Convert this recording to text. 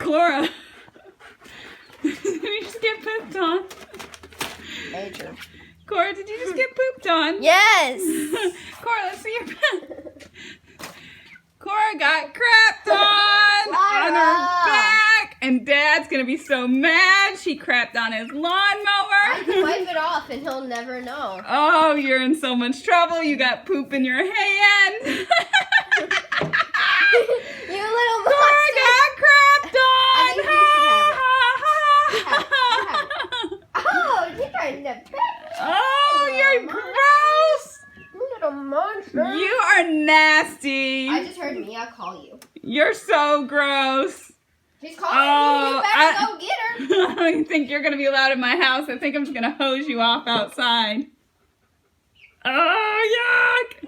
Cora. Did you just get pooped on? Major. Cora, did you just get pooped on? Yes. Cora, let's see your butt. Cora got crapped on her back, and Dad's gonna be so mad. She crapped on his I can lawnmower. wipe it off and he'll never know. Oh, you're in so much trouble. You got poop in your hand. You little Cora monster. got crapped on. I think you should have it. Oh, you tried to pet me. Oh, you're gross. You little monster. You are nasty. I just heard Mia call you. You're so gross. She's calling you. You better go get her. I don't think you're going to be allowed in my house. I think I'm just going to hose you off outside. Oh, yuck.